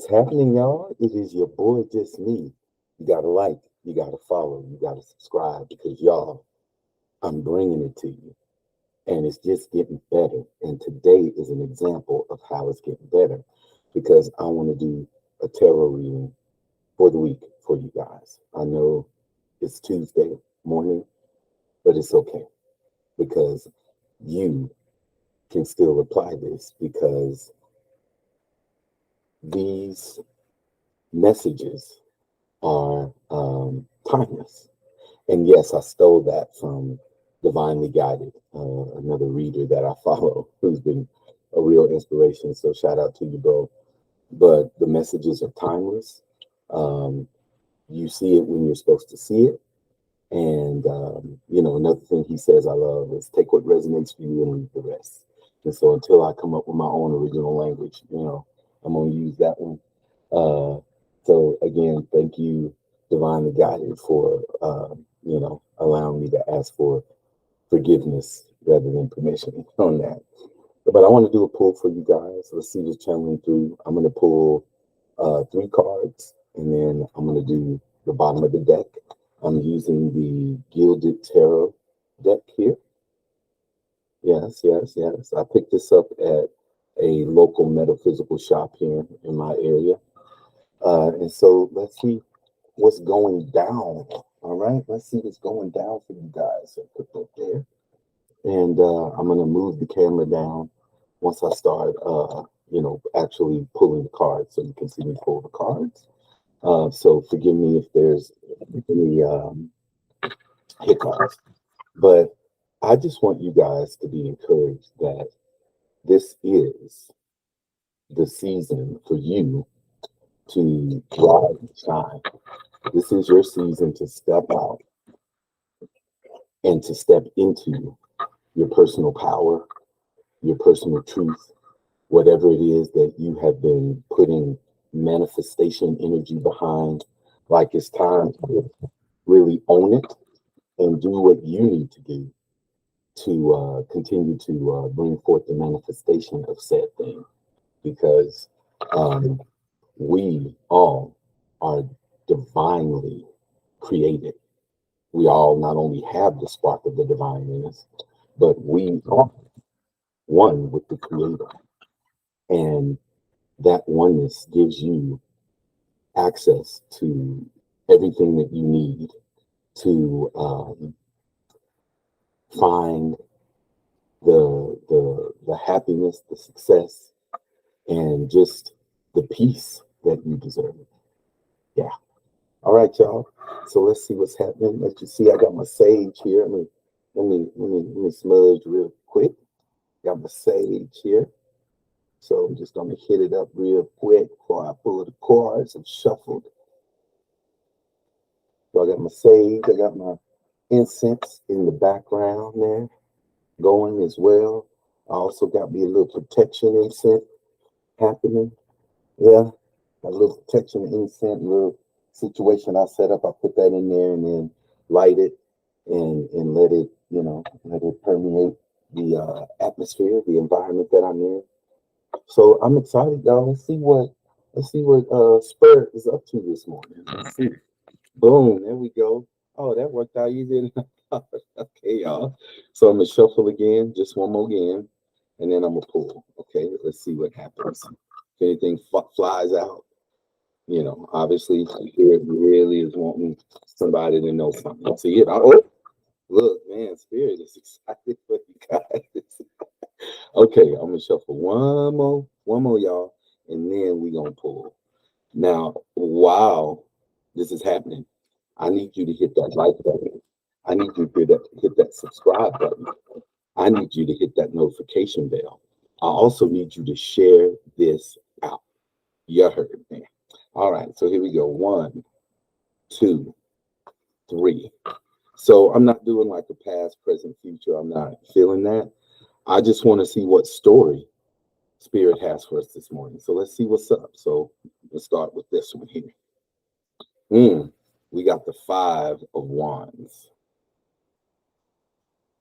What's happening, y'all? It is your boy, just me. You gotta like, you gotta follow, you gotta subscribe because y'all, I'm bringing it to you, and it's just getting better. And today is an example of how it's getting better because I want to do a tarot reading for the week for you guys. I know it's Tuesday morning, but it's okay because you can still apply this because these messages are timeless. And yes, I stole that from Divinely Guided, another reader that I follow who's been a real inspiration. So shout out to you, bro. But the messages are timeless. Um, you see it when you're supposed to see it. And, another thing he says I love is take what resonates for you and leave the rest. And so until I come up with my own original language, I'm going to use that one. So again, thank you, Divinely Guided, for allowing me to ask for forgiveness rather than permission on that. But I want to do a pull for you guys. Let's see what's channeling through. I'm going to pull three cards, and then I'm going to do the bottom of the deck. I'm using the Gilded Tarot deck here. Yes, yes, yes. I picked this up at a local metaphysical shop here in my area. And so let's see what's going down. All right, let's see what's going down for you guys. So put that there. And I'm going to move the camera down once I start, actually pulling the cards so you can see me pull the cards. So forgive me if there's any hiccups, but I just want you guys to be encouraged that this is the season for you to thrive and shine. This is your season to step out and to step into your personal power, your personal truth, whatever it is that you have been putting manifestation energy behind. Like it's time to really own it and do what you need to do to continue to bring forth the manifestation of said thing. Because um, we all are divinely created. We all not only have the spark of the divine in us, but we are one with the Creator. And that oneness gives you access to everything that you need to find the happiness, the success, and just the peace that you deserve. Yeah. All right, y'all. So let's see what's happening. Let you see. I got my sage here. Let me smudge real quick. Got my sage here. So I'm just gonna hit it up real quick before I pull the cards and shuffled. So I got my sage. I got my incense in the background there going as well. I also got me a little protection incense happening. Yeah, a little protection incense, little situation I set up. I put that in there and then light it and let it, let it permeate the atmosphere, the environment that I'm in. So I'm excited, y'all. Let's see what Spirit is up to this morning. Let's see. Boom, there we go. Oh, that worked out easier than I thought. Okay, y'all. So I'm gonna shuffle again, just one more again, and then I'm gonna pull. Okay, let's see what happens. If anything flies out, obviously Spirit really is wanting somebody to know something. See it? Oh, look, man, Spirit is excited for you guys. Okay, I'm gonna shuffle one more, y'all, and then we gonna pull. Now, while this is happening, I need you to hit that like button. I need you to hit that subscribe button. I need you to hit that notification bell. I also need you to share this out. You heard me. All right, so here we go. 1, 2, 3. So I'm not doing like a past, present, future. I'm not feeling that. I just want to see what story Spirit has for us this morning. So let's see what's up. So let's start with this one here. We got the 5 of Wands.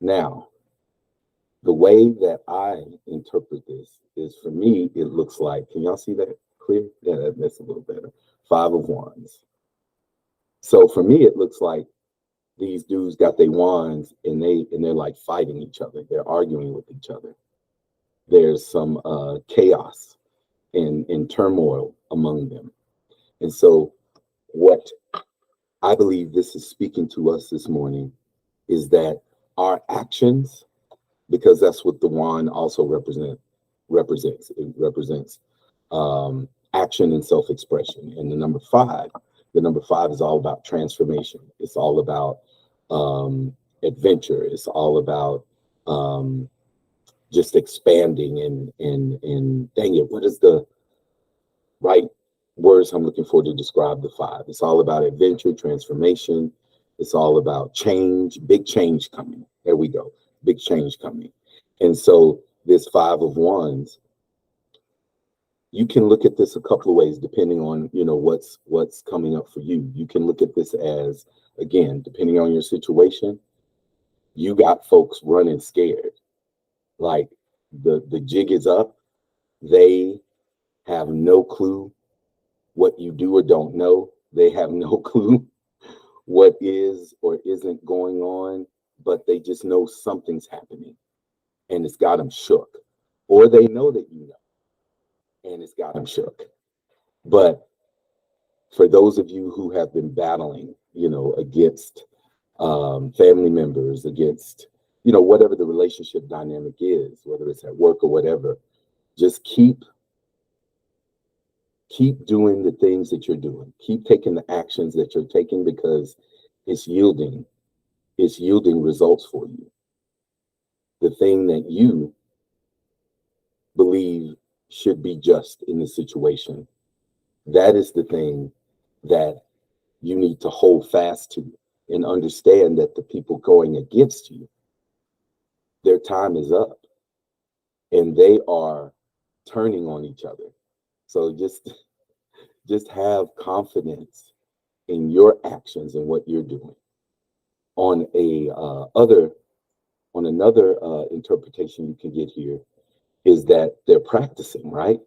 Now, the way that I interpret this is, for me, it looks like, can y'all see that clear? Yeah, that's a little better. Five of Wands. So for me, it looks like these dudes got their wands and they're like fighting each other. They're arguing with each other. There's some chaos and turmoil among them. And so what I believe this is speaking to us this morning is that our actions, because that's what the wand also represents. It represents action and self-expression. And the number five is all about transformation. It's all about adventure. It's all about just expanding and dang it, what is the right words I'm looking for to describe the five? It's all about adventure, transformation. It's all about change, big change coming. There we go, big change coming. And so this Five of Wands, you can look at this a couple of ways depending on, you know, what's coming up for you. You can look at this as, again, depending on your situation, you got folks running scared. Like the jig is up. They have no clue what you do or don't know. They have no clue what is or isn't going on, but they just know something's happening and it's got them shook. Or they know that you know and it's got them shook. But for those of you who have been battling, you know, against family members, against, you know, whatever the relationship dynamic is, whether it's at work or whatever, just keep doing the things that you're doing. Keep taking the actions that you're taking because it's yielding results for you. The thing that you believe should be just in the situation, that is the thing that you need to hold fast to and understand that the people going against you, their time is up and they are turning on each other. So just have confidence in your actions and what you're doing. On another interpretation you can get here is that they're practicing, right?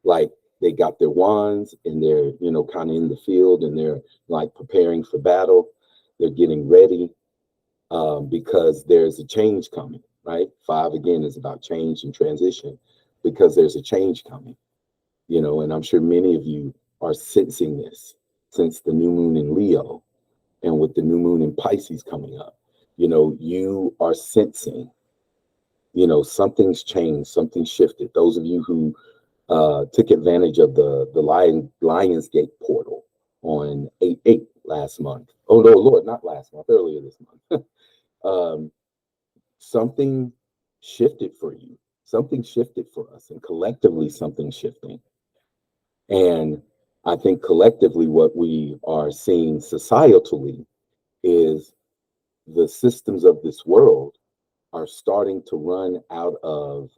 Like they got their wands and they're, you know, kind of in the field and they're like preparing for battle. They're getting ready because there's a change coming, right? Five, again, is about change and transition because there's a change coming, you know, and I'm sure many of you are sensing this since the new moon in Leo and with the new moon in Pisces coming up. You know, you are sensing, you know, something's changed, something shifted. Those of you who took advantage of the Lionsgate portal on 8/8 last month. Oh no, Lord, not last month, earlier this month. Something shifted for you. Something shifted for us, and collectively something's shifting. And I think collectively what we are seeing societally is the systems of this world are starting to run out of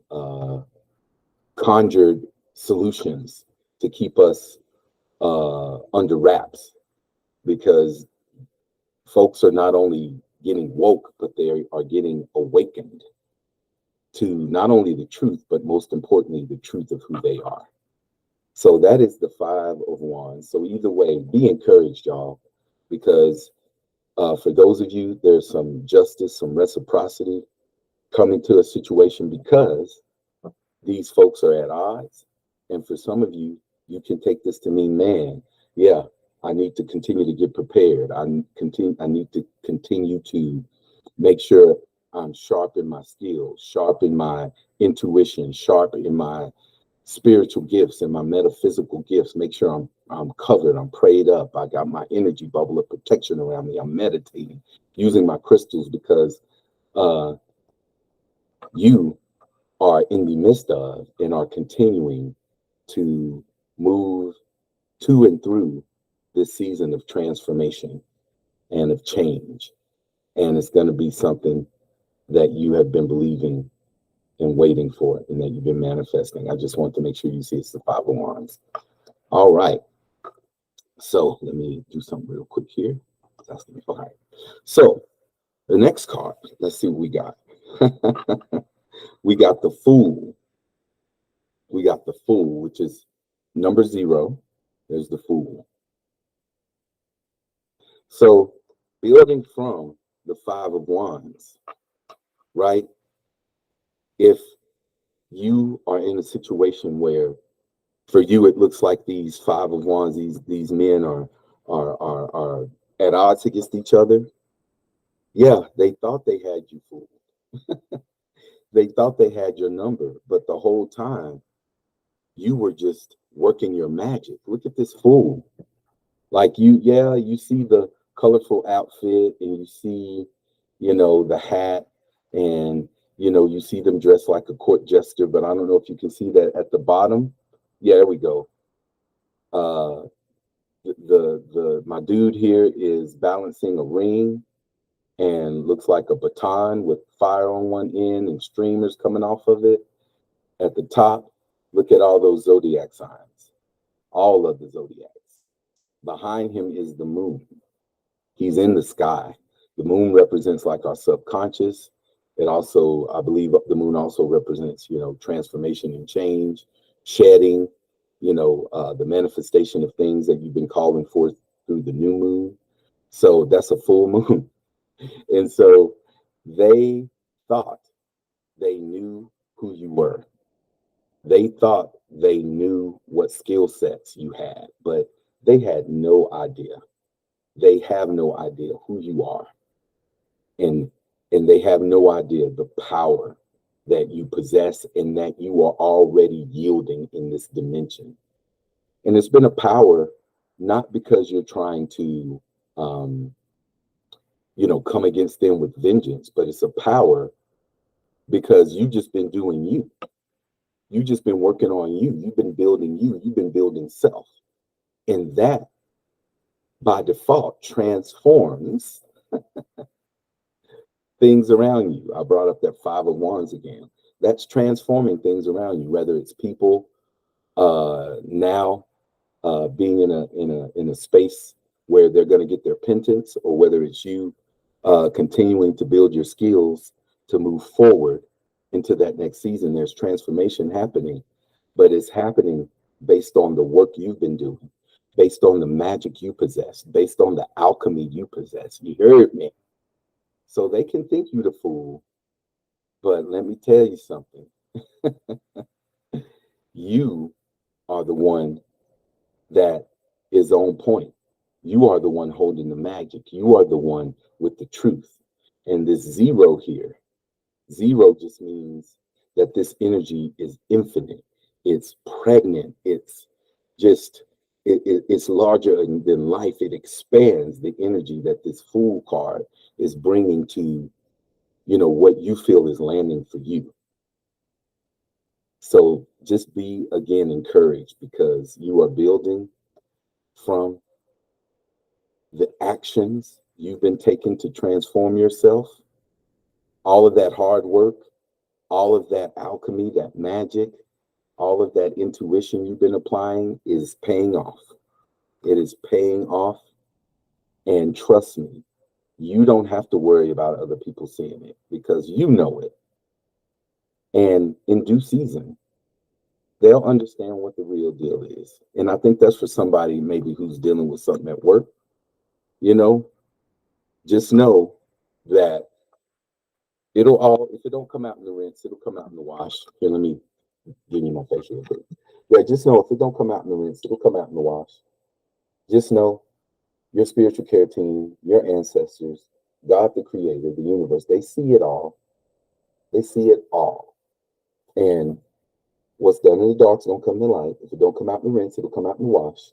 conjured solutions to keep us under wraps, because folks are not only getting woke, but they are getting awakened to not only the truth, but most importantly, the truth of who they are. So that is the Five of Wands. So either way, be encouraged, y'all, because for those of you, there's some justice, some reciprocity coming to a situation because these folks are at odds. And for some of you, you can take this to mean, man, yeah, I need to continue to get prepared. I need to continue to make sure I'm sharp in my skills, sharp in my intuition, sharp in my spiritual gifts and my metaphysical gifts. Make sure I'm covered, I'm prayed up, I got my energy bubble of protection around me, I'm meditating, using my crystals, because you are in the midst of and are continuing to move to and through this season of transformation and of change. And it's going to be something that you have been believing and waiting for and that you've been manifesting. I just want to make sure you see it's the Five of Wands. All right. So let me do something real quick here. All right. So the next card, let's see what we got. We got the Fool. We got the Fool, which is Number 0 is the Fool. So building from the 5 of Wands, right? If you are in a situation where for you it looks like these 5 of Wands, these men are at odds against each other. Yeah, they thought they had you fooled. They thought they had your number, but the whole time you were just working your magic. Look at this fool. Like you see the colorful outfit and you see, the hat and, you see them dressed like a court jester, but I don't know if you can see that at the bottom. Yeah, there we go. Uh, the my dude here is balancing a ring and looks like a baton with fire on one end and streamers coming off of it. At the top, look at all those zodiac signs, all of the zodiacs. Behind him is the moon. He's in the sky. The moon represents like our subconscious. It also, I believe the moon also represents, transformation and change, shedding, the manifestation of things that you've been calling forth through the new moon. So that's a full moon. And so they thought they knew who you were. They thought they knew what skill sets you had, but they had no idea. They have no idea who you are. And they have no idea the power that you possess and that you are already yielding in this dimension. And it's been a power not because you're trying to come against them with vengeance, but it's a power because you've just been doing you. You've just been working on you. You've been building you. You've been building self. And that by default transforms things around you. I brought up that 5 of Wands again. That's transforming things around you, whether it's people now being in a space where they're going to get their penance, or whether it's you continuing to build your skills to move forward into that next season. There's transformation happening, but it's happening based on the work you've been doing, based on the magic you possess, based on the alchemy you possess. You heard me. So they can think you the fool, but let me tell you something. You are the one that is on point. You are the one holding the magic. You are the one with the truth. And this 0 here, 0 just means that this energy is infinite. It's pregnant. It's just, it's larger than life. It expands the energy that this Fool card is bringing to, what you feel is landing for you. So just be, again, encouraged, because you are building from the actions you've been taking to transform yourself. All of that hard work, all of that alchemy, that magic, all of that intuition you've been applying is paying off. It is paying off. And trust me, you don't have to worry about other people seeing it, because you know it. And in due season, they'll understand what the real deal is. And I think that's for somebody maybe who's dealing with something at work. Just know that if it don't come out in the rinse, it'll come out in the wash. Here, let me give you my face real quick. Yeah, just know if it don't come out in the rinse, it'll come out in the wash. Just know your spiritual care team, your ancestors, God the creator, the universe, they see it all. They see it all. And what's done in the dark is going to come to light. If it don't come out in the rinse, it'll come out in the wash.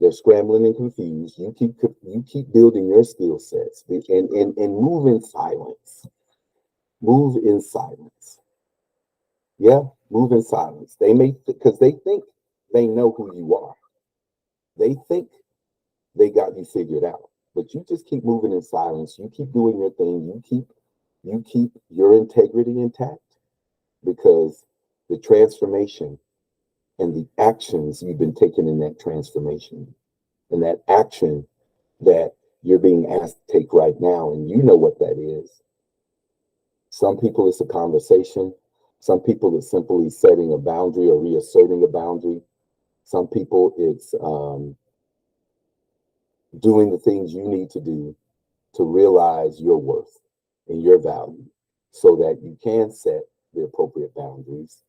They're scrambling and confused. You keep building your skill sets and move in silence. Move in silence. Yeah, move in silence. Because they think they know who you are. They think they got you figured out. But you just keep moving in silence. You keep doing your thing. You keep your integrity intact, because the transformation and the actions you've been taking in that transformation, and that action that you're being asked to take right now, and you know what that is. Some people, it's a conversation. Some people, it's simply setting a boundary or reasserting a boundary. Some people it's doing the things you need to do to realize your worth and your value so that you can set the appropriate boundaries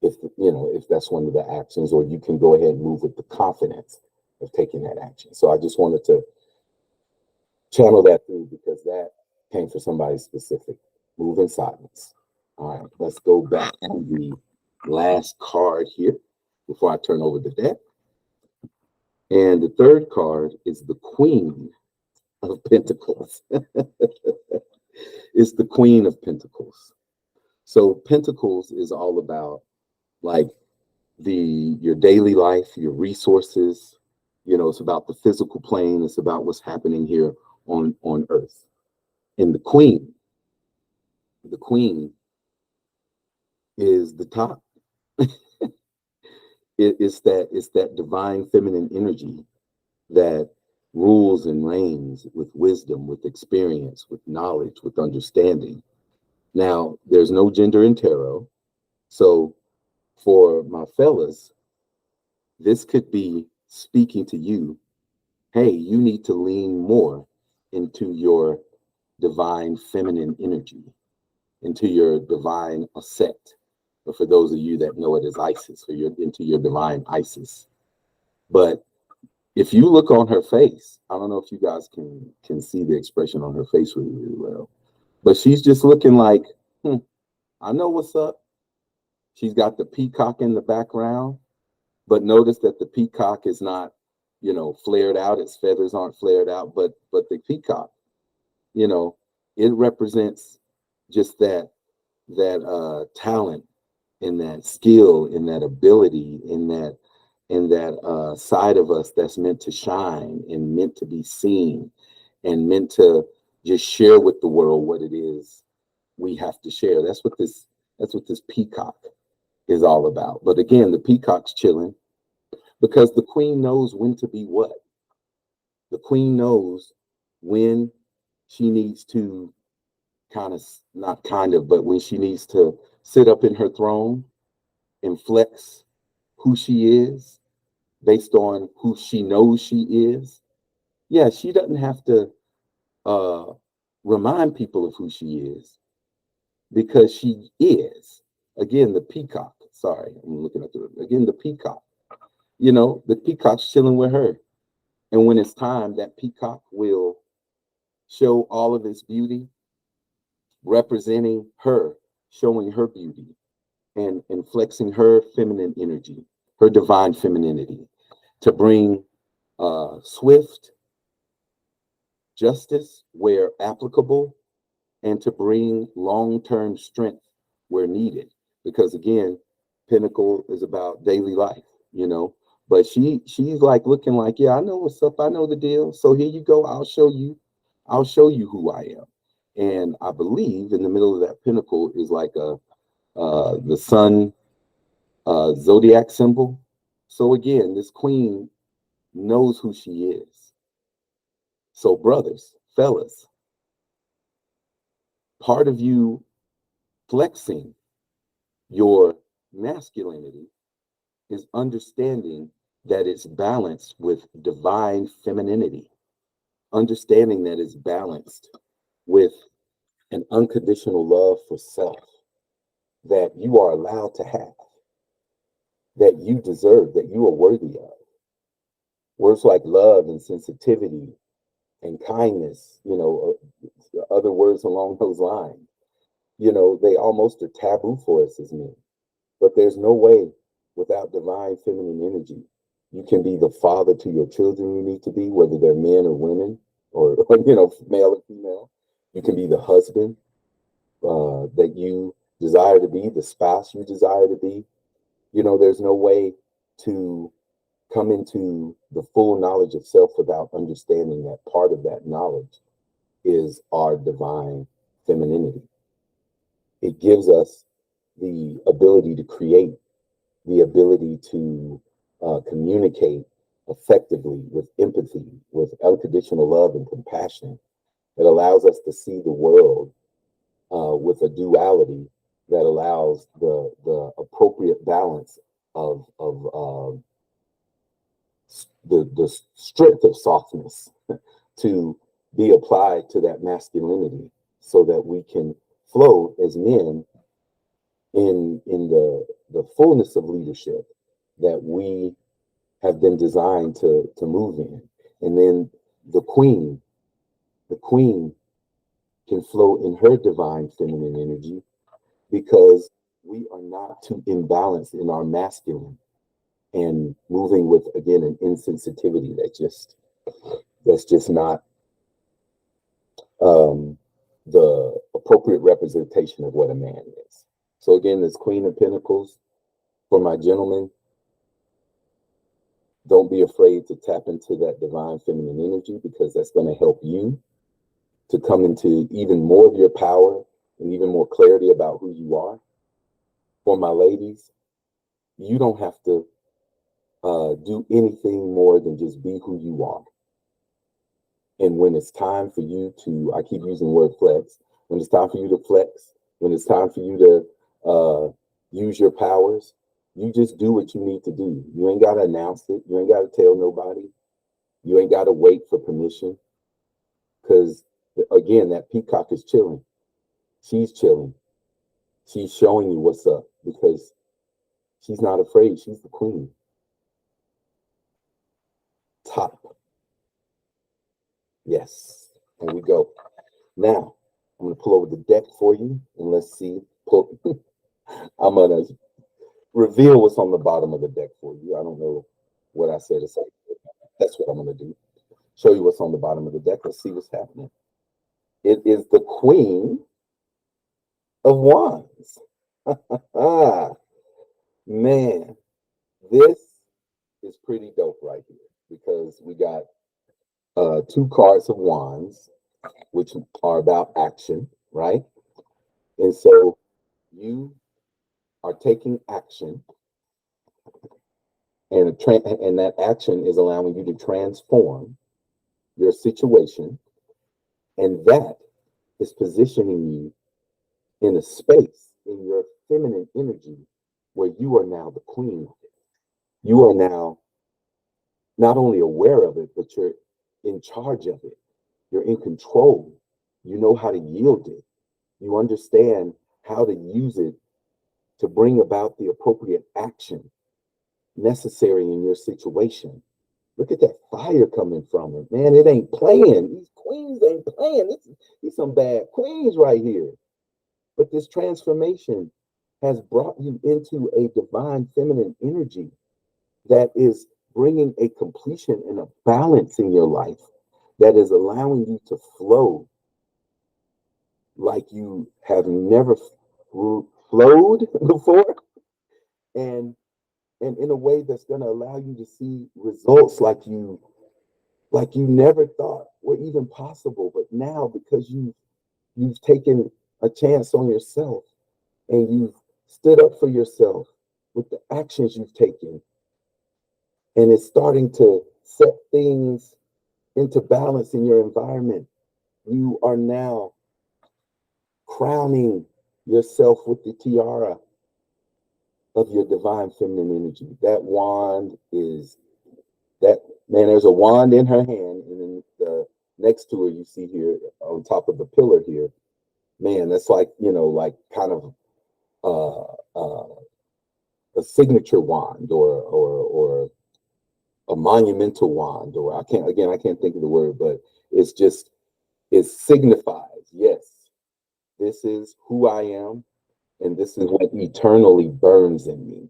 if if that's one of the actions, or you can go ahead and move with the confidence of taking that action. So I just wanted to channel that through because that came for somebody specific. Move in silence. All right, let's go back to the last card here before I turn over the deck. And the third card is the Queen of Pentacles. It's the Queen of Pentacles. So Pentacles is all about like your daily life, your resources. It's about the physical plane. It's about what's happening here on Earth. And the Queen is the top. It's that divine feminine energy that rules and reigns with wisdom, with experience, with knowledge, with understanding. Now, there's no gender in tarot. So for my fellas, this could be speaking to you. Hey, you need to lean more into your divine feminine energy, into your divine Aset. Or for those of you that know it as Isis, or you're into your divine Isis. But if you look on her face, I don't know if you guys can see the expression on her face really, really well, but she's just looking like, I know what's up. She's got the peacock in the background, but notice that the peacock is not, flared out. Its feathers aren't flared out, but the peacock, it represents just that talent and that skill and that ability and that side of us that's meant to shine and meant to be seen and meant to just share with the world what it is we have to share. That's what this peacock is all about. But again, the peacock's chilling because the Queen knows when to be what. The Queen knows when she needs to but when she needs to sit up in her throne and flex who she is based on who she knows she is. Yeah, she doesn't have to remind people of who she is because she is. Again, the peacock. Sorry, I'm looking at the peacock. The peacock's chilling with her. And when it's time, that peacock will show all of its beauty, representing her, showing her beauty and flexing her feminine energy, her divine femininity, to bring swift justice where applicable, and to bring long-term strength where needed. Because again, Pinnacle is about daily life, but she's like looking like, yeah, I know what's up. I know the deal. So here you go. I'll show you who I am. And I believe in the middle of that pinnacle is like the sun zodiac symbol. So again, this Queen knows who she is. So brothers, fellas, part of you flexing your masculinity is understanding that it's balanced with divine femininity, understanding that it's balanced with an unconditional love for self that you are allowed to have, that you deserve, that you are worthy of. Words like love and sensitivity and kindness, other words along those lines, they almost are taboo for us as men. But there's no way without divine feminine energy you can be the father to your children you need to be, whether they're men or women, or male or female. You can be the husband that you desire to be, the spouse you desire to be. There's no way to come into the full knowledge of self without understanding that part of that knowledge is our divine femininity. It gives us the ability to create, the ability to communicate effectively with empathy, with unconditional love and compassion. It allows us to see the world with a duality that allows the appropriate balance of the strength of softness to be applied to that masculinity so that we can flow as men in the fullness of leadership that we have been designed to move in. And then the queen can flow in her divine feminine energy because we are not too imbalanced in our masculine and moving with, again, an insensitivity that's just not the appropriate representation of what a man is. So again, this Queen of Pentacles, for my gentlemen, don't be afraid to tap into that divine feminine energy, because that's going to help you to come into even more of your power and even more clarity about who you are. For my ladies, you don't have to do anything more than just be who you are. And when it's time for you to, I keep using the word flex, when it's time for you to flex, when it's time for you to use your powers, you just do what you need to do. You ain't got to announce it. You ain't got to tell nobody. You ain't got to wait for permission. Because, again, that peacock is chilling. She's chilling. She's showing you what's up because she's not afraid. She's the queen. Top. Yes. There we go. Now, I'm going to pull over the deck for you, and let's see. I'm going to reveal what's on the bottom of the deck for you. I don't know what I said to say. That's what I'm going to do. Show you what's on the bottom of the deck. Let's see what's happening. It is the Queen of Wands. Man, this is pretty dope right here, because we got two cards of Wands, which are about action, right? And so you are taking action, and that action is allowing you to transform your situation, and that is positioning you in a space in your feminine energy where you are now the queen of it. You are now not only aware of it, but you're in charge of it. You're in control. You know how to yield it. You understand how to use it to bring about the appropriate action necessary in your situation. Look at that fire coming from it, man. It ain't playing. These queens ain't playing. These some bad queens right here. But this transformation has brought you into a divine feminine energy that is bringing a completion and a balance in your life that is allowing you to flow like you have never flowed before, and in a way that's going to allow you to see results like you never thought were even possible. But now, because you've taken a chance on yourself and you've stood up for yourself with the actions you've taken, and it's starting to set things into balance in your environment, you are now crowning yourself with the tiara of your divine feminine energy. That wand is that, man, there's a wand in her hand, and then next to her, you see here on top of the pillar here, man, that's like, like kind of a signature wand or a monumental wand, or I can't think of the word, but it signifies, yes, this is who I am, and this is what eternally burns in me.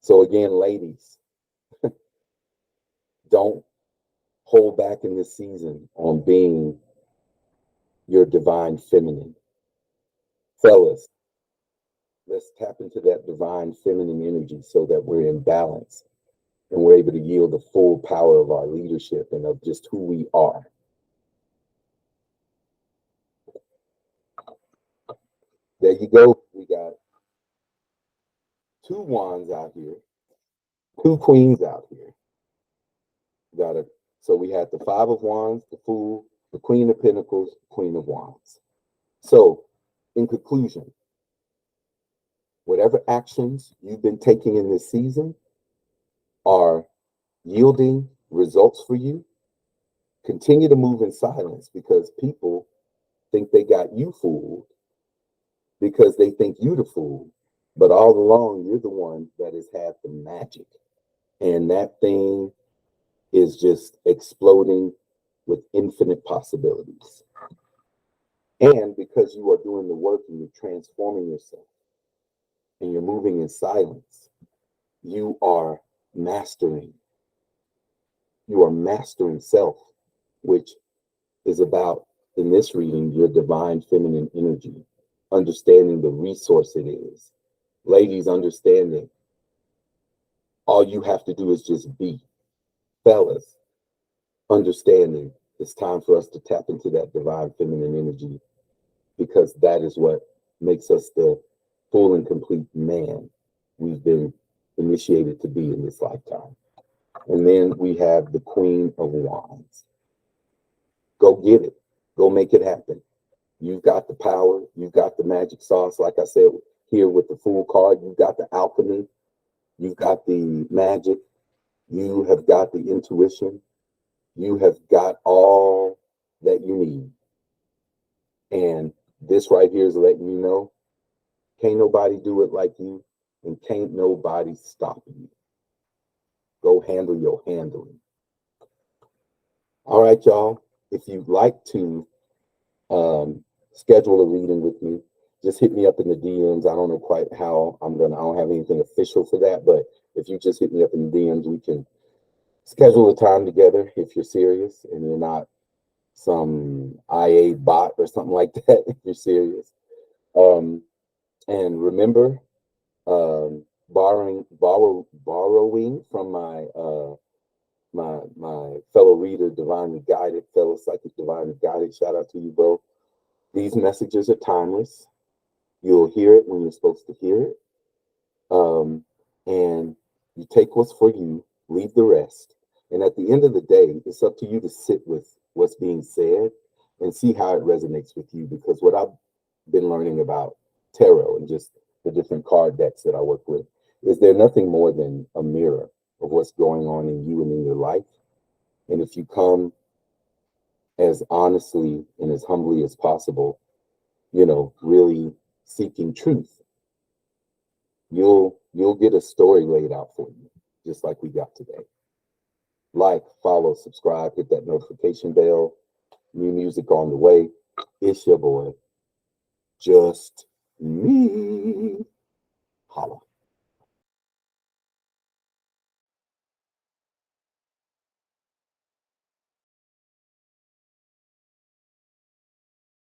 So again, ladies, don't hold back in this season on being your divine feminine. Fellas, let's tap into that divine feminine energy so that we're in balance and we're able to yield the full power of our leadership and of just who we are. There you go. We got two wands out here, two queens out here. So we had the Five of Wands, the Fool, the Queen of Pentacles, Queen of Wands. So, in conclusion, whatever actions you've been taking in this season are yielding results for you, continue to move in silence because people think they got you fooled because they think you the fool. But all along, you're the one that has had the magic. And that thing is just exploding with infinite possibilities. And because you are doing the work and you're transforming yourself and you're moving in silence, you are mastering. You are mastering self, which is about, in this reading, your divine feminine energy, understanding the resource it is. Ladies, understanding all you have to do is just be. Fellas, understanding it's time for us to tap into that divine feminine energy because that is what makes us the full and complete man we've been initiated to be in this lifetime. And then we have the Queen of Wands. Go get it. Go make it happen. You've got the power. You've got the magic sauce. Like I said here with the Fool card, you've got the alchemy. You've got the magic. You have got the intuition. You have got all that you need. And this right here is letting you know, can't nobody do it like you, and can't nobody stop you. Go handle your handling. All right, y'all. If you'd like to schedule a reading with me, just hit me up in the DMs. I don't know quite how I don't have anything official for that, but if you just hit me up in the DMs, we can schedule a time together if you're serious and you're not some IA bot or something like that, if you're serious. And remember, borrowing from my fellow reader, Divinely Guided, fellow psychic Divinely Guided. Shout out to you, bro. These messages are timeless. You'll hear it when you're supposed to hear it. And you take what's for you, leave the rest. And at the end of the day, it's up to you to sit with what's being said and see how it resonates with you. Because what I've been learning about tarot and just the different card decks that I work with is they're nothing more than a mirror of what's going on in you and in your life. And if you come as honestly and as humbly as possible, really seeking truth, you'll get a story laid out for you, just like we got today. Like, follow, subscribe, hit that notification bell. New music on the way. It's your boy, Just Me. Holla.